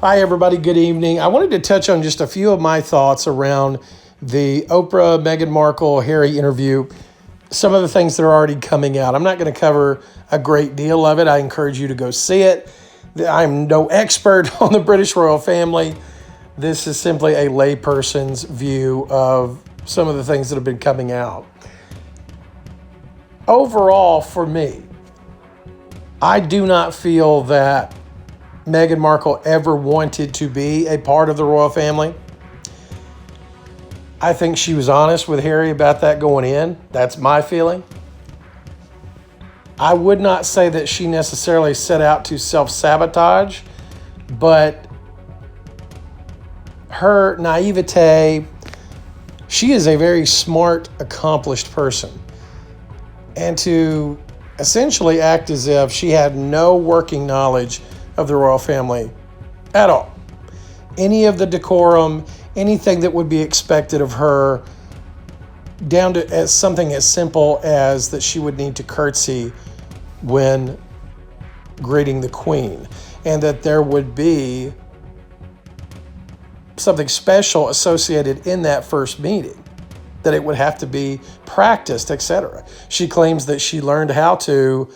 Hi, everybody. Good evening. I wanted to touch on just a few of my thoughts around the Oprah, Meghan Markle, Harry interview, some of the things that are already coming out. I'm not going to cover a great deal of it. I encourage you to go see it. I'm no expert on the British royal family. This is simply a layperson's view of some of the things that have been coming out. Overall, for me, I do not feel that Meghan Markle ever wanted to be a part of the royal family. I think she was honest with Harry about that going in. That's my feeling. I would not say that she necessarily set out to self-sabotage, but her naivete, she is a very smart, accomplished person. And to essentially act as if she had no working knowledge of the royal family at all. Any of the decorum, anything that would be expected of her, down to as something as simple as that she would need to curtsy when greeting the Queen, and that there would be something special associated in that first meeting, that it would have to be practiced, etc. She claims that she learned how to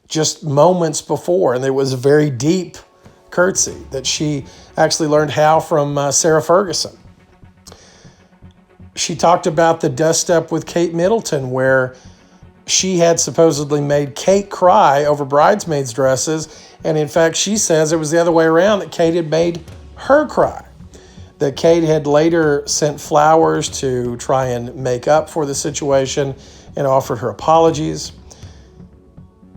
just moments before, and it was a very deep curtsy that she actually learned how from Sarah Ferguson. She talked about the dust up with Kate Middleton, where she had supposedly made Kate cry over bridesmaids' dresses, and in fact she says it was the other way around, that Kate had made her cry. That Kate had later sent flowers to try and make up for the situation and offered her apologies.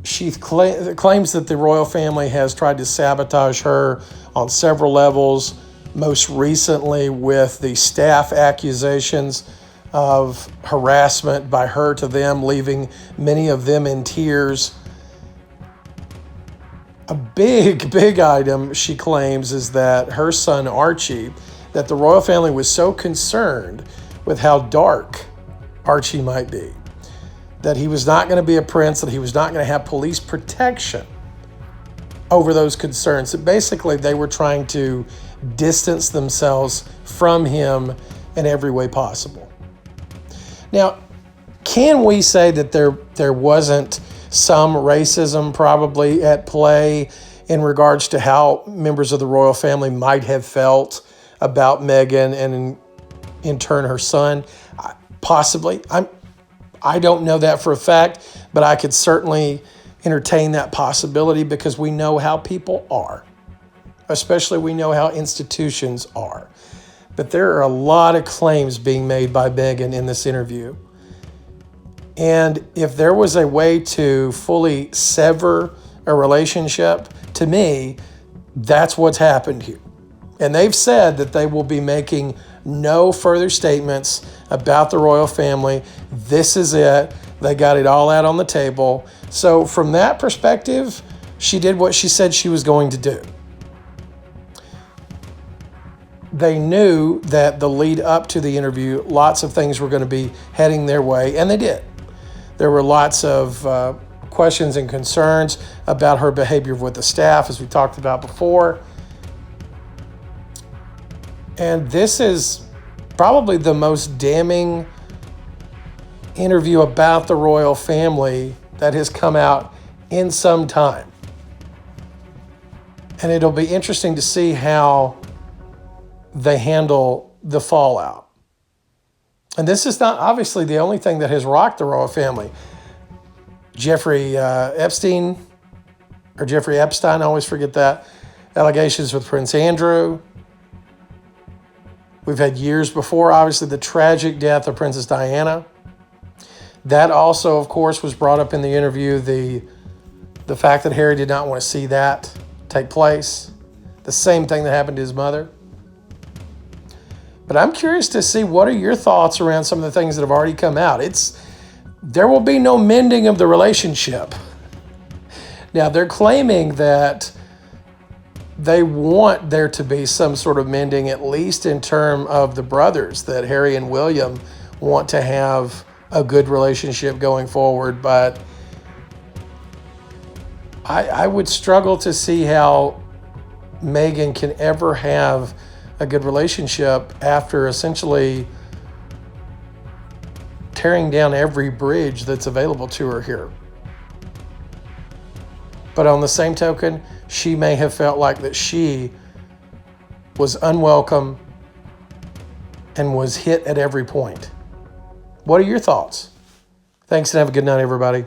She claims that the royal family has tried to sabotage her on several levels, most recently with the staff accusations of harassment by her to them, leaving many of them in tears. A big item, she claims, is that her son Archie, that the royal family was so concerned with how dark Archie might be, that he was not going to be a prince, that he was not going to have police protection over those concerns, that basically they were trying to distance themselves from him in every way possible. Now, can we say that there wasn't some racism probably at play in regards to how members of the royal family might have felt about Meghan and in turn her son? Possibly. I don't know that for a fact, but I could certainly entertain that possibility because we know how people are. Especially we know how institutions are. But there are a lot of claims being made by Meghan in this interview. And if there was a way to fully sever a relationship, to me, that's what's happened here. And they've said that they will be making no further statements about the royal family. This is it. They got it all out on the table. So from that perspective, she did what she said she was going to do. They knew that the lead up to the interview, lots of things were going to be heading their way, and they did. There were lots of questions and concerns about her behavior with the staff, as we talked about before. And this is probably the most damning interview about the royal family that has come out in some time. And it'll be interesting to see how they handle the fallout. And this is not obviously the only thing that has rocked the royal family. Jeffrey Epstein, I always forget that, allegations with Prince Andrew. We've had years before, obviously, the tragic death of Princess Diana. That also, of course, was brought up in the interview, the fact that Harry did not want to see that take place. The same thing that happened to his mother. But I'm curious to see, what are your thoughts around some of the things that have already come out? There will be no mending of the relationship. Now, they're claiming that they want there to be some sort of mending, at least in terms of the brothers, that Harry and William want to have a good relationship going forward. But I would struggle to see how Meghan can ever have a good relationship after essentially tearing down every bridge that's available to her here. But on the same token, she may have felt like that she was unwelcome and was hit at every point. What are your thoughts? Thanks and have a good night, everybody.